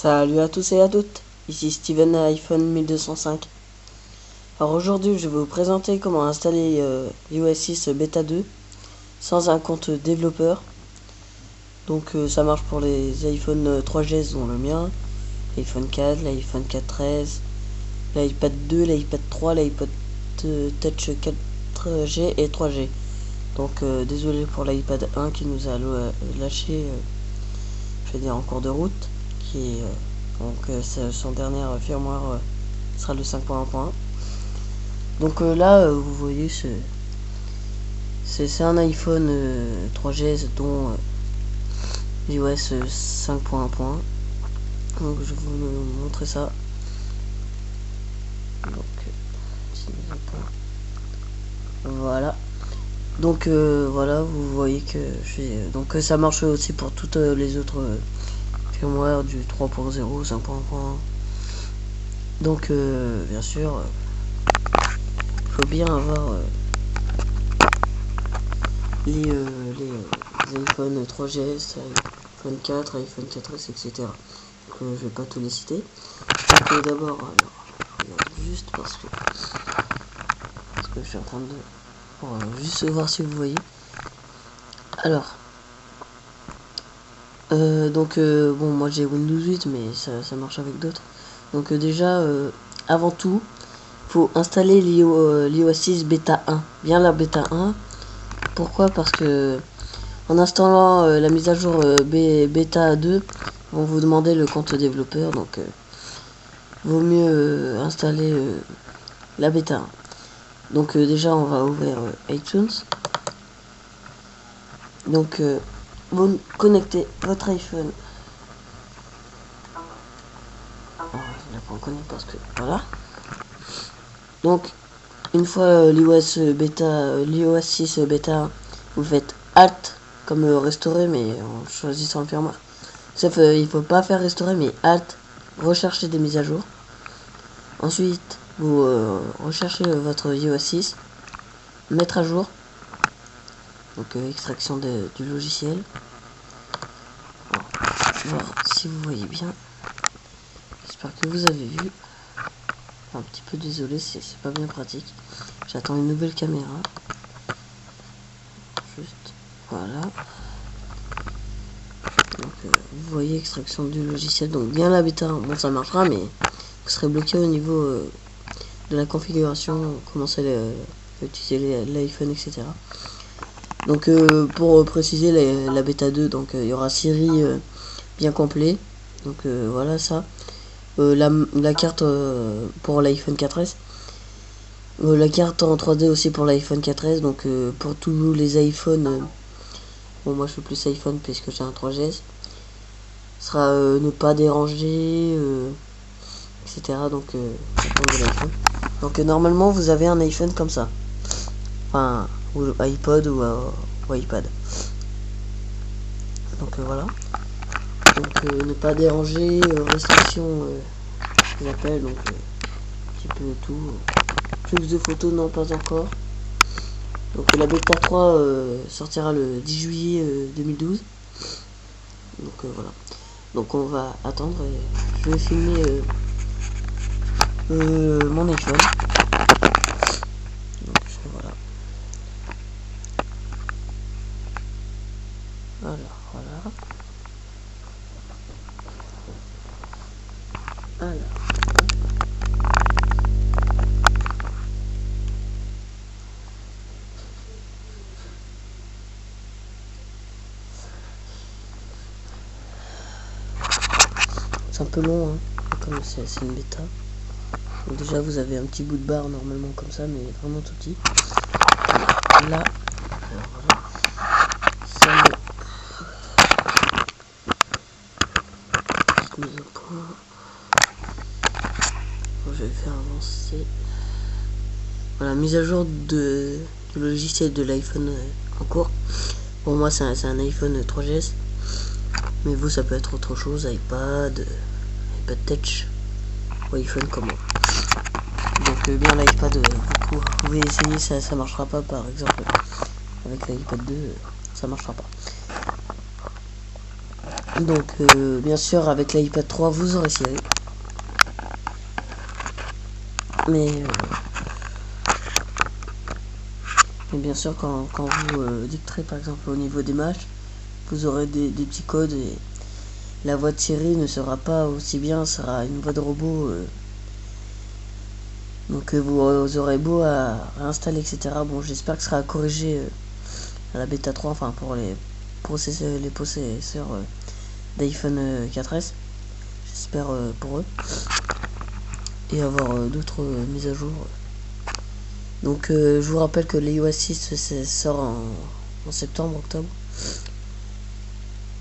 Salut à tous et à toutes, ici Steven à iPhone 1205. Alors aujourd'hui je vais vous présenter comment installer iOS 6 Beta 2 sans un compte développeur. Donc ça marche pour les iPhone 3GS dont le mien, l'iPhone 4, l'iPhone 4S, l'iPad 2, l'iPad 3, l'iPod Touch 4G et 3G. Donc désolé pour l'iPad 1 qui nous a lâché, je vais dire en cours de route, qui est son dernier firmware sera le 5.1.1. Donc là vous voyez c'est un iPhone 3GS dont iOS 5.1.1. donc je vais vous montrer ça. Donc voilà. Donc voilà, vous voyez que donc ça marche aussi pour toutes les autres firmware du 3.0, 5.1. Donc bien sûr il faut bien avoir les iPhone 3GS, iPhone 4, iPhone 4S, etc. Donc je vais pas tous les citer. Donc d'abord, juste parce que je suis en train de juste voir si vous voyez. Alors bon, moi j'ai Windows 8 mais ça marche avec d'autres. Donc déjà avant tout faut installer l'iOS 6 bêta 1, bien la bêta 1. Pourquoi? Parce que en installant la mise à jour bêta 2, on vous demander le compte développeur, donc vaut mieux installer la bêta 1. Donc déjà on va ouvrir iTunes. Donc vous connectez votre iPhone. Là on connaît parce que voilà. Donc une fois l'iOS 6 bêta, vous faites Alt comme restaurer, mais en choisissant le firmware. Sauf il faut pas faire restaurer, mais Alt, rechercher des mises à jour. Ensuite vous recherchez votre iOS 6, mettre à jour. Donc extraction du logiciel. Alors, voir si vous voyez bien. J'espère que vous avez vu. Un petit peu désolé, c'est pas bien pratique. J'attends une nouvelle caméra. Juste voilà. Donc vous voyez extraction du logiciel. Donc bien la bêta. Bon, ça marchera, mais vous serez bloqué au niveau de la configuration. Commencer à utiliser l'iPhone, etc. Donc pour préciser la bêta 2, donc il y aura Siri bien complet. Donc voilà ça. La carte pour l'iPhone 4S. La carte en 3D aussi pour l'iPhone 4S. Donc pour tous les iPhones, bon moi je suis plus iPhone puisque j'ai un 3GS. Sera ne pas déranger, etc. Donc donc normalement vous avez un iPhone comme ça. Enfin, ou iPod ou iPad. Donc voilà. Donc ne pas déranger, restriction, j'appelle, donc un petit peu tout. Flux de photos, non pas encore. Donc la bêta 3 sortira le 10 juillet 2012. Donc voilà. Donc on va attendre et je vais filmer mon iPhone. Donc voilà. Alors voilà. Alors. C'est un peu long, hein, comme c'est une bêta. Donc déjà vous avez un petit bout de barre normalement comme ça, mais vraiment tout petit. Là, alors voilà. Ça me... mise au point. Bon, je vais faire avancer. Voilà, mise à jour du logiciel de l'iPhone en cours. Pour moi c'est un iPhone 3GS. Mais vous ça peut être autre chose, iPad Touch ou iPhone comment. Donc bien l'iPad, vous pouvez essayer, ça marchera pas par exemple avec l'iPad 2, ça marchera pas. Donc bien sûr avec l'iPad 3 vous aurez Siri, mais bien sûr quand vous dicterez par exemple au niveau des matchs, vous aurez des petits codes et la voix de Siri ne sera pas aussi bien, sera une voix de robot. Donc vous aurez beau à réinstaller etc. Bon, j'espère que ce sera corrigé à la bêta 3, enfin pour les possesseurs d'iPhone 4S. J'espère pour eux. Et avoir d'autres mises à jour. Donc je vous rappelle que l'iOS 6 sort en septembre, octobre.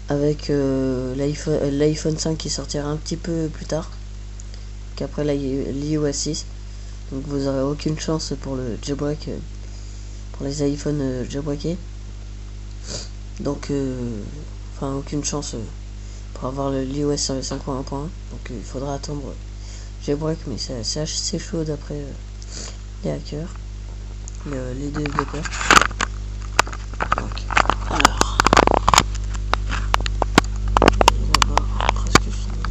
Avec l'iPhone 5 qui sortira un petit peu plus tard qu'après l'iOS 6. Donc vous n'aurez aucune chance pour le jailbreak, pour les iPhones jailbreakés. Donc enfin aucune chance pour avoir l'iOS 5.1.1. Donc il faudra attendre jailbreak, mais c'est assez chaud d'après les hackers, les développeurs. Donc alors on va voir presque fini.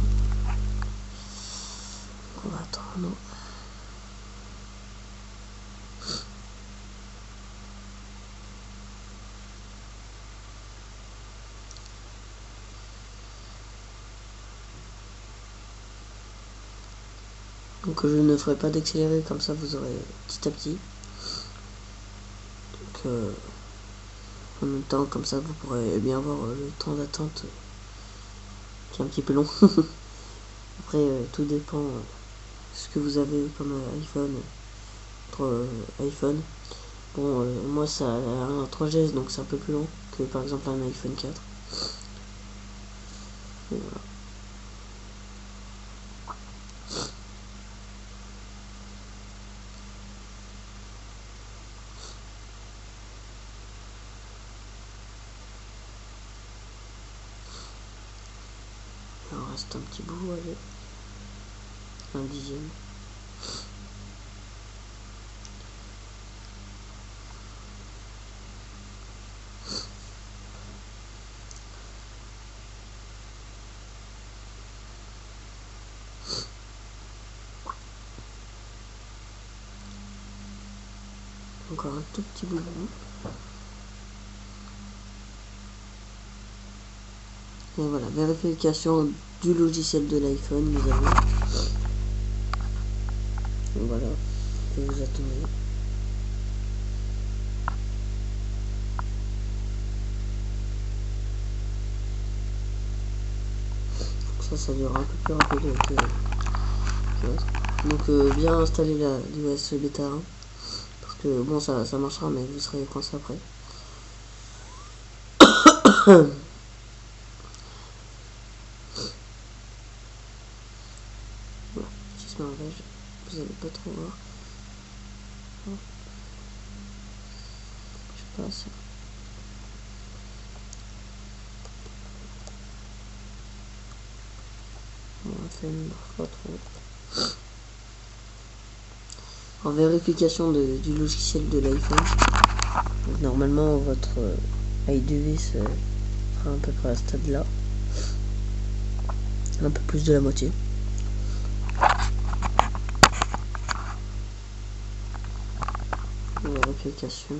On va attendre. Donc je ne ferai pas d'accélérer, comme ça vous aurez petit à petit. Donc en même temps comme ça vous pourrez bien voir le temps d'attente qui est un petit peu long. Après tout dépend de ce que vous avez comme iPhone, iPhone. Bon moi ça a un 3GS donc c'est un peu plus long que par exemple un iPhone 4. Et voilà. Il en reste un petit bout, allez. Un dixième. Encore un tout petit bout. Et voilà, vérification du logiciel de l'iPhone, nous avons. Et voilà, et vous attendez. Donc ça dure un peu plus rapide que l'autre. Donc bien installer l'iOS bêta 1. Parce que bon ça marchera mais vous serez coincé après. Voilà, si je mets en beige, vous allez pas trop voir. Je passe. On va faire une pas trop. En vérification du logiciel de l'iPhone. Normalement votre iDevice sera à peu près à ce stade là. Un peu plus de la moitié. Vérification.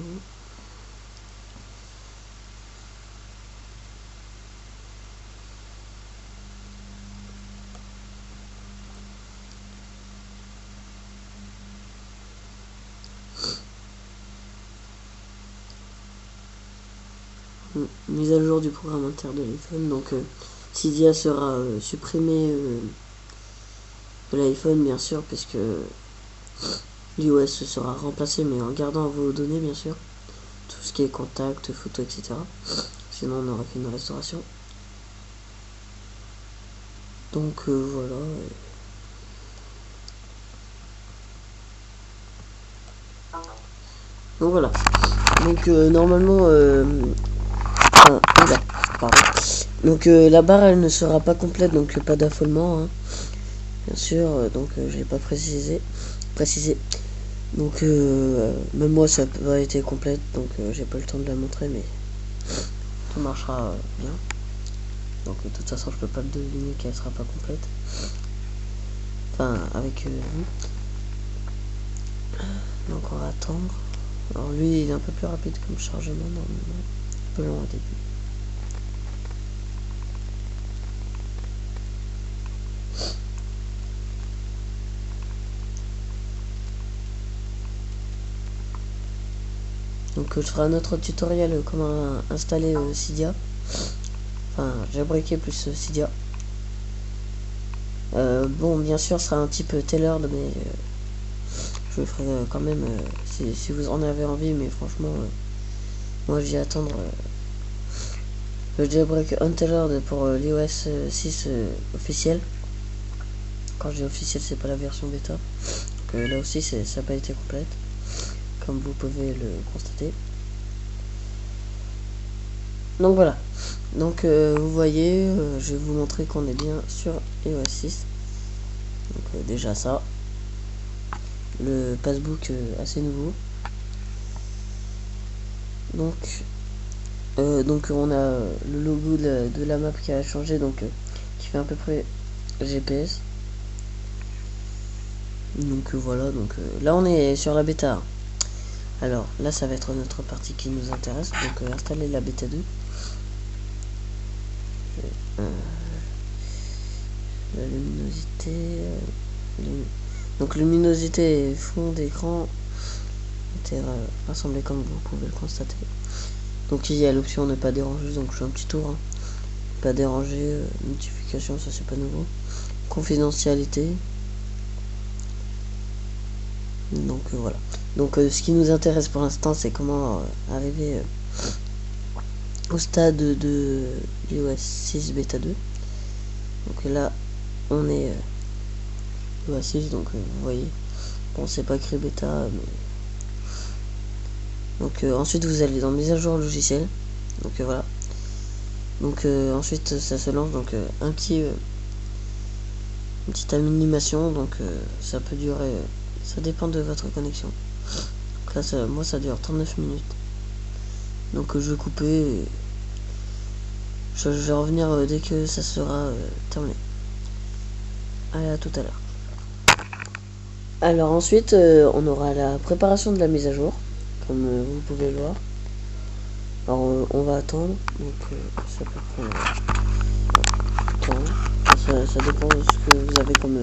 Mise à jour du programme interne de l'iPhone. Donc Cydia sera supprimé de l'iPhone bien sûr, puisque l'iOS sera remplacé, mais en gardant vos données bien sûr, tout ce qui est contact, photo, etc. Sinon on aurait fait une restauration. Donc voilà. Donc voilà. Donc normalement pardon. Donc la barre elle ne sera pas complète, donc pas d'affolement hein. Bien sûr, donc j'ai pas précisé. Donc même moi ça n'a pas été complète, donc j'ai pas le temps de la montrer, mais tout marchera bien. Donc de toute façon je peux pas le deviner qu'elle sera pas complète. Enfin avec lui. Donc on va attendre. Alors lui il est un peu plus rapide comme chargement normalement. Un peu long au début. Donc je ferai un autre tutoriel comment installer Cydia. Enfin jailbreaker plus Cydia. Bon bien sûr ce sera un type tailored mais je le ferai quand même si vous en avez envie, mais franchement moi je vais attendre le jailbreak untailored pour l'iOS 6 officiel. Quand je dis officiel c'est pas la version bêta. Donc là aussi ça n'a pas été complète comme vous pouvez le constater. Donc voilà, donc vous voyez je vais vous montrer qu'on est bien sur iOS 6. Donc déjà ça, le passbook assez nouveau. Donc on a le logo de la map qui a changé, donc qui fait à peu près GPS. Donc voilà, donc là on est sur la bêta. Alors là ça va être notre partie qui nous intéresse, donc installer la bêta 2. La luminosité, donc luminosité et fond d'écran rassemblé comme vous pouvez le constater. Donc il y a l'option ne pas déranger, donc je fais un petit tour, hein. Pas déranger, notification, ça c'est pas nouveau. Confidentialité. Donc voilà. Donc ce qui nous intéresse pour l'instant c'est comment arriver au stade de l'iOS 6 bêta 2. Donc là on est iOS 6, donc vous voyez. Bon c'est pas écrit bêta mais... Donc ensuite vous allez dans mise à jour logiciel. Donc voilà. Donc ensuite ça se lance, donc une petite animation, donc ça peut durer, ça dépend de votre connexion. Donc là moi ça dure 39 minutes. Donc je vais couper et je vais revenir dès que ça sera terminé. Allez, à tout à l'heure. Alors ensuite on aura la préparation de la mise à jour, comme vous pouvez le voir. Alors on va attendre, donc ça peut prendre du temps. Ça dépend de ce que vous avez comme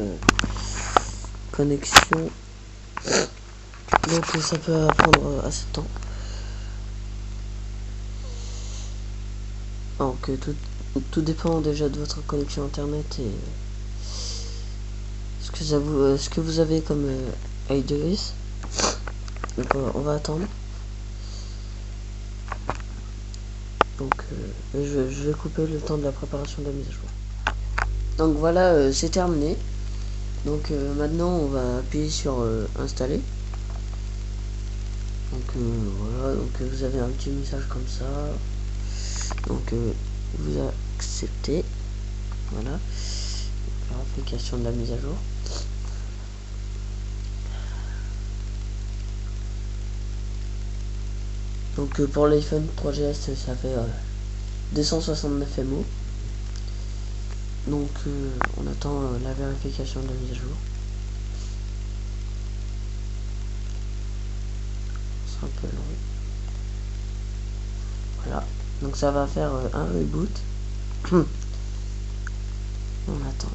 connexion. Donc ça peut prendre assez de temps. Donc tout dépend déjà de votre connexion internet et ce que vous avez comme iDevice. Donc on va attendre. Donc je vais couper le temps de la préparation de la mise à jour. Donc voilà, c'est terminé. Donc maintenant on va appuyer sur installer. Donc voilà, donc vous avez un petit message comme ça. Donc vous acceptez. Voilà. Vérification de la mise à jour. Donc pour l'iPhone 3GS ça fait 269 MO. Donc on attend la vérification de la mise à jour. C'est un peu long. Voilà. Donc ça va faire un reboot. On attend.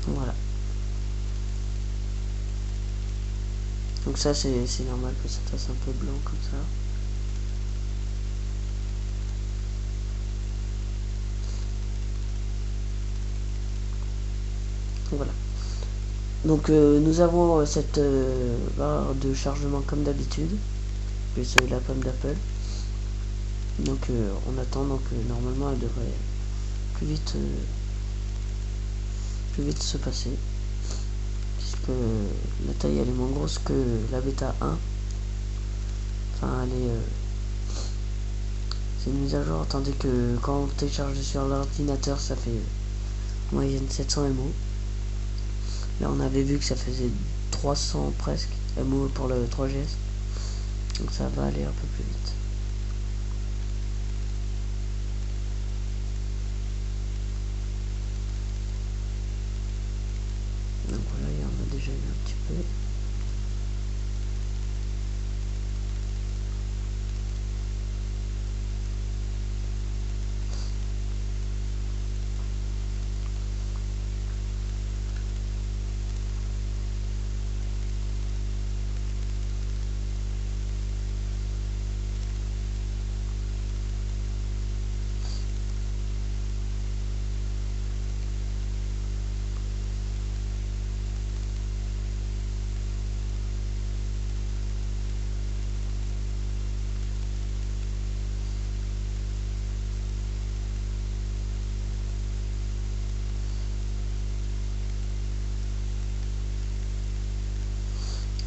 Voilà. Donc ça c'est normal que ça fasse un peu blanc comme ça. Voilà. Donc nous avons cette barre de chargement comme d'habitude, plus la pomme d'Apple. Donc on attend, donc normalement elle devrait plus vite se passer, puisque la taille elle est moins grosse que la bêta 1. Enfin elle est C'est une mise à jour, tandis que quand on télécharge sur l'ordinateur, ça fait en moyenne 700 MO. Là, on avait vu que ça faisait 300 presque MO pour le 3GS. Donc ça va aller un peu plus vite. Donc voilà, il y en a déjà eu un petit peu.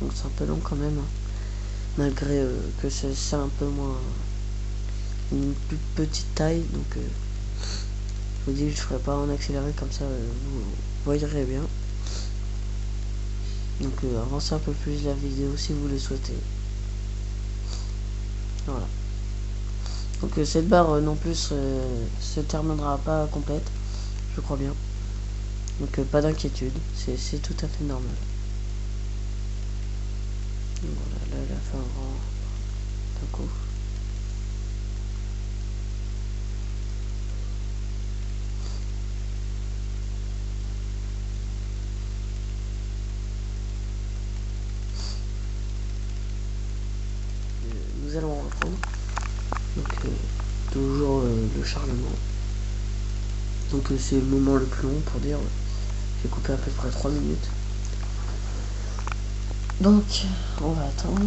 Donc c'est un peu long quand même, hein. Malgré que c'est un peu moins une plus petite taille, donc je vous dis je ferai pas en accéléré comme ça, vous voyerez bien. Donc avancez un peu plus la vidéo si vous le souhaitez. Voilà. Donc cette barre non plus se terminera pas complète, je crois bien. Donc pas d'inquiétude, c'est tout à fait normal. Donc, voilà, là elle a fait un grand d'un coup. Nous allons reprendre. Donc toujours le chargement. Donc c'est le moment le plus long pour dire. J'ai coupé à peu près 3 minutes. Donc on va attendre.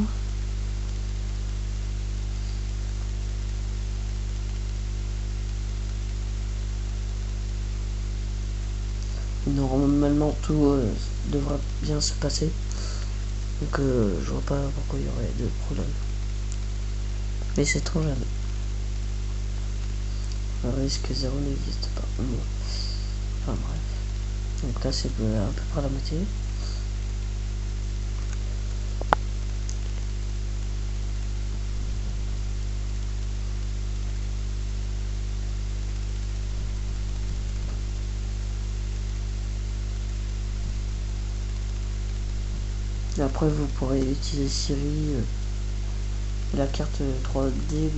Normalement tout devrait bien se passer. Donc je vois pas pourquoi il y aurait de problème. Mais c'est trop jamais. Le risque zéro n'existe pas. Bon. Enfin bref. Donc là c'est à peu près la moitié. Et après vous pourrez utiliser Siri, la carte 3D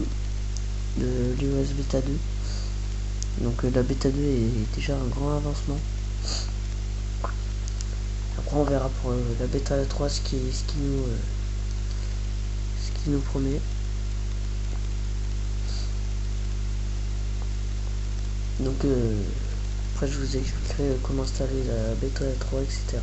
de l'iOS Beta 2. Donc la Beta 2 est déjà un grand avancement. Après on verra pour la Beta 3 ce qui nous promet. Donc après je vous expliquerai comment installer la Beta 3, etc.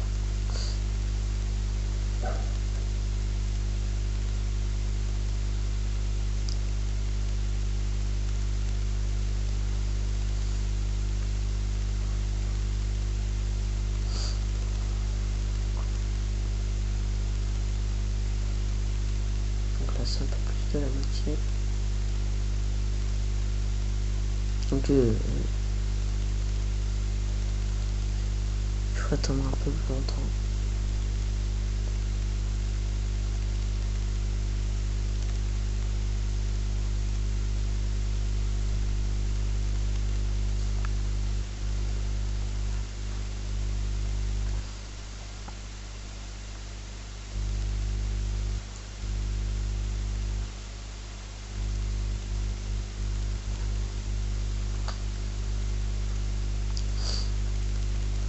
Donc là c'est un peu plus de la moitié. Donc il faut attendre un peu plus longtemps.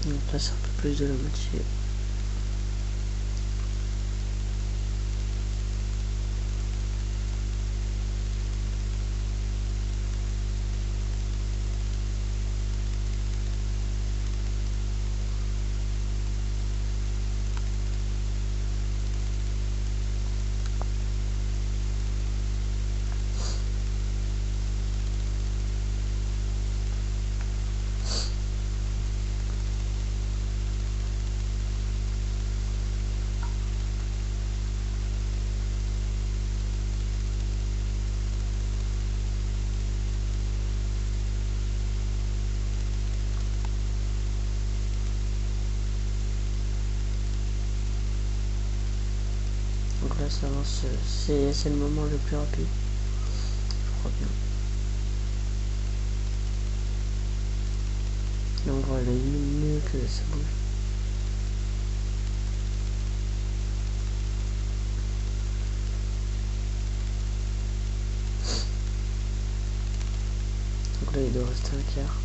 Donc là c'est un peu plus de la moitié. ça avance. C'est le moment le plus rapide. Je crois bien. Là on voit mieux que ça bouge. Donc là il doit rester un quart.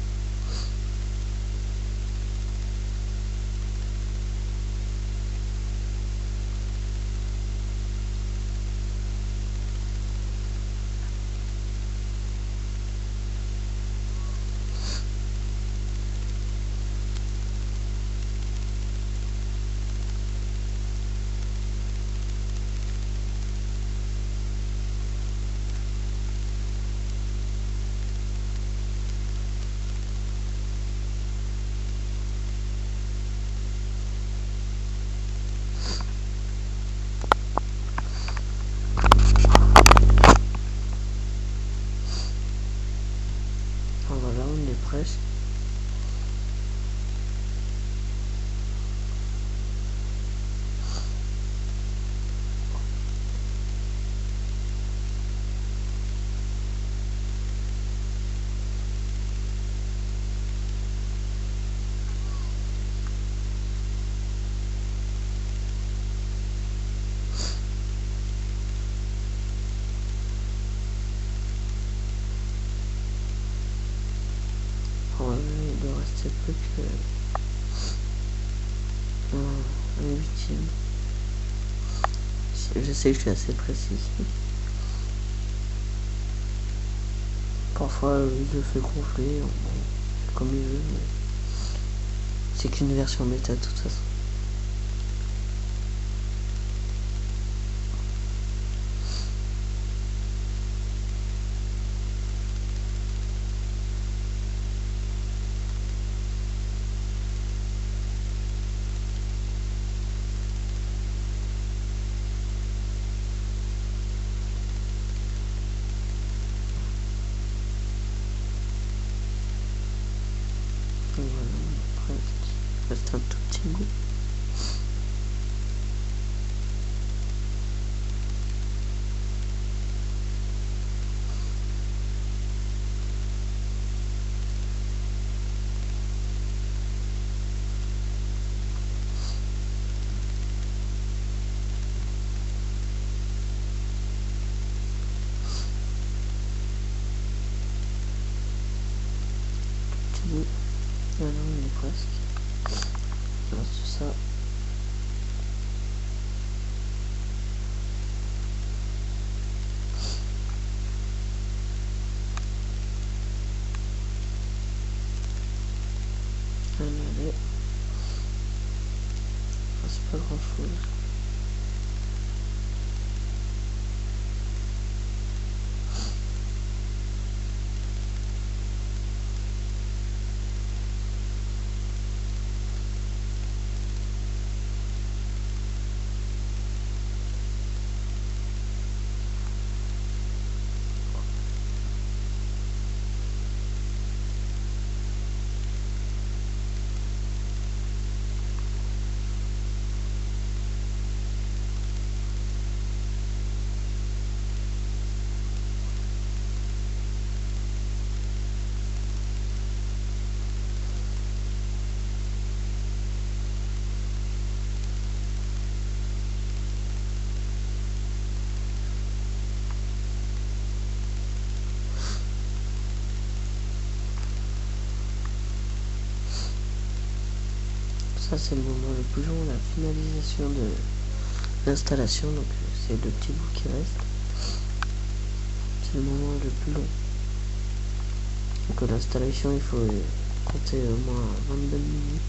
Voilà, on est presque. Ouais, il doit rester plus que un huitième. Je sais que je suis assez précis. Parfois, il le fait gonfler, comme il veut, mais c'est qu'une version méta de toute façon. Voilà, presque. Il reste un tout petit bout. Petit bout. Voilà, on est presque. Il reste ça. Allez. C'est pas grand chose. Ça c'est le moment le plus long, la finalisation de l'installation, donc c'est le petit bout qui reste. C'est le moment le plus long. Donc l'installation il faut compter au moins 22 minutes.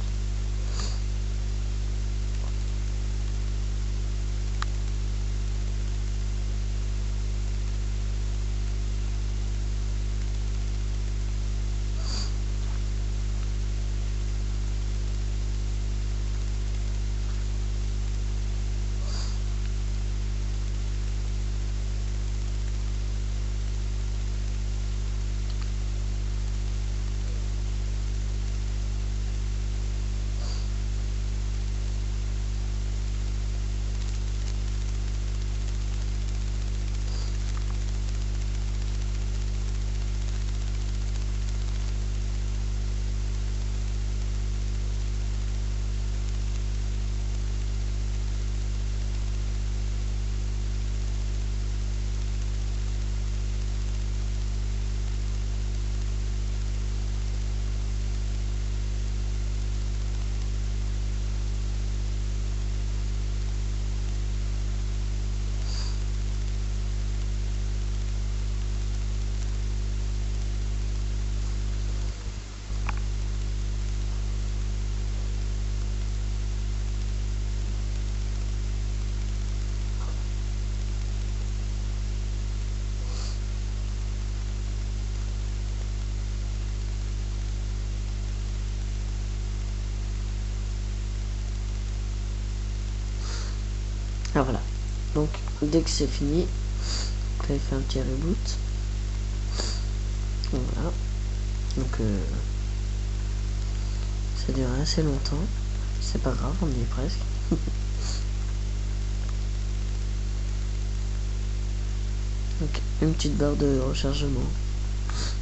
Ah voilà, donc dès que c'est fini, là il fait un petit reboot. Voilà, donc ça dure assez longtemps, c'est pas grave, on y est presque. Donc une petite barre de rechargement,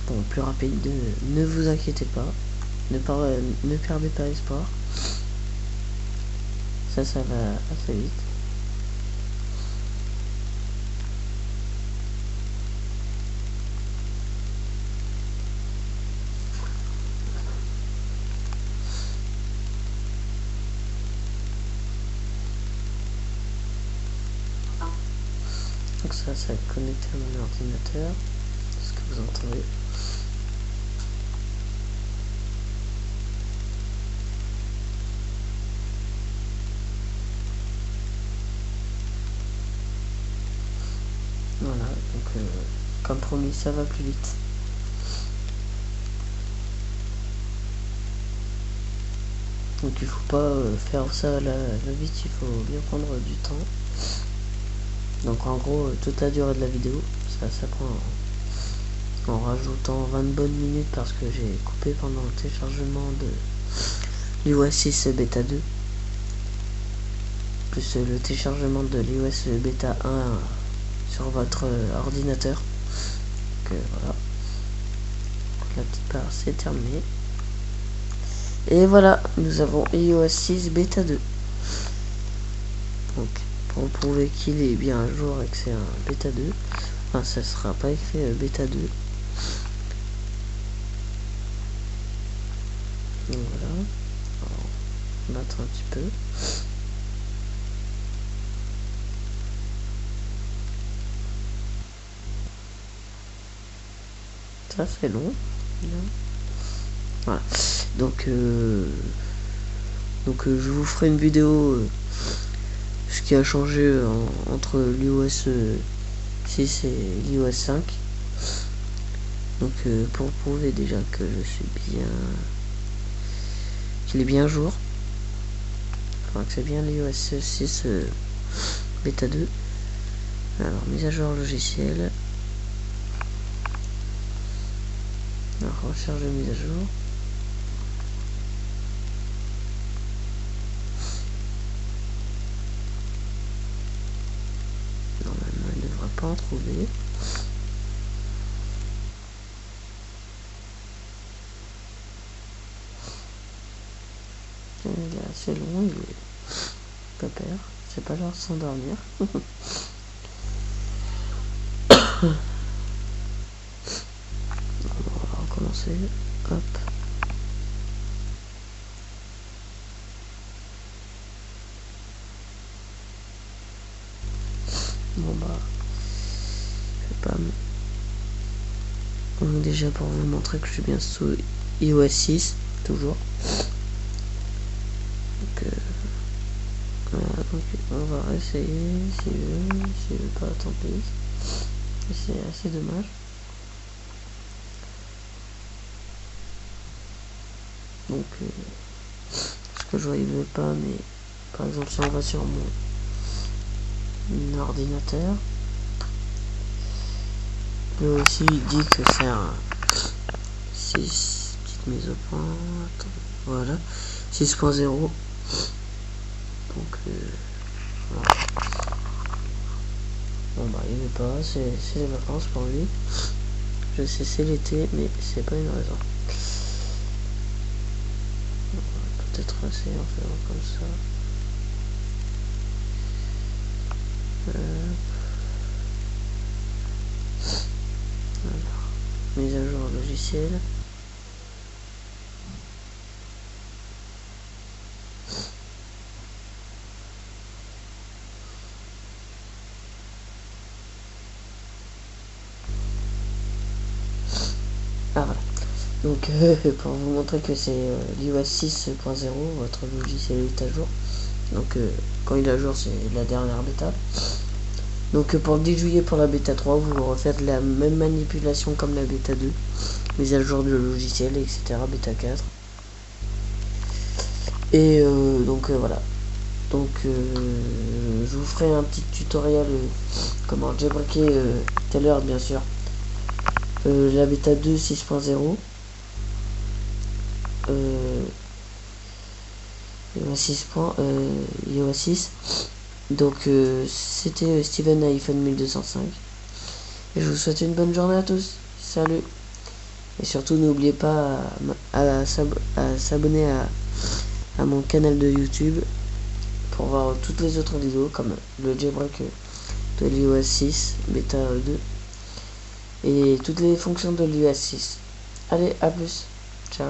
bon, plus rapide, ne vous inquiétez pas, ne perdez pas espoir, ça va assez vite. Donc ça va être connecté à mon ordinateur, ce que vous entendez. Voilà, donc comme promis, ça va plus vite. Donc il faut pas faire ça à la vite, il faut bien prendre du temps. Donc en gros, toute la durée de la vidéo, ça prend en rajoutant 20 bonnes minutes parce que j'ai coupé pendant le téléchargement de l'iOS 6 bêta 2 plus le téléchargement de l'iOS bêta 1 sur votre ordinateur. Donc voilà, la petite part c'est terminé. Et voilà, nous avons iOS 6 bêta 2. Donc pour prouver qu'il est bien à jour et que c'est un bêta 2, enfin ça sera pas écrit bêta 2. Donc voilà, on va battre un petit peu. Ça c'est long. Voilà, donc je vous ferai une vidéo ce qui a changé entre l'iOS 6 et l'iOS 5. Donc pour prouver déjà que je suis bien, qu'il est bien à jour, enfin que c'est bien l'iOS 6 bêta 2. Alors mise à jour logiciel, alors recherche de mise à jour. Normalement il ne devrait pas en trouver. Il est assez long, il est pépère, c'est pas l'heure de s'endormir. On va recommencer, hop. Bon bah, je vais pas. Donc déjà pour vous montrer que je suis bien sous iOS 6, toujours. Donc, voilà, donc on va réessayer, s'il veut pas, tant pis. C'est assez dommage. Donc, ce que je vois il veut pas, mais par exemple si on va sur mon ordinateur, lui aussi il dit que c'est un 6, petite mise au point, attends, voilà, 6.0. Donc voilà. Bon bah il veut pas, c'est les vacances pour lui. Je sais c'est l'été, mais c'est pas une raison. Peut-être essayer en faisant comme ça. Alors, mise à jour logiciel. Ah voilà. Donc pour vous montrer que c'est l'iOS 6.0, votre logiciel est à jour. Donc quand il est à jour, c'est la dernière bêta. Donc pour le 10 juillet pour la bêta 3, vous refaites la même manipulation comme la bêta 2. Mise à jour du logiciel, etc. Bêta 4. Et donc voilà. Donc je vous ferai un petit tutoriel comment jailbreaker tout à l'heure, bien sûr, la bêta 2 6.0, iOS 6. Donc c'était Steven iPhone 1205 et je vous souhaite une bonne journée à tous. Salut. Et surtout n'oubliez pas à s'abonner à mon canal de YouTube pour voir toutes les autres vidéos comme le jailbreak de l'iOS 6 bêta 2 et toutes les fonctions de l'iOS 6. Allez, à plus. Ciao.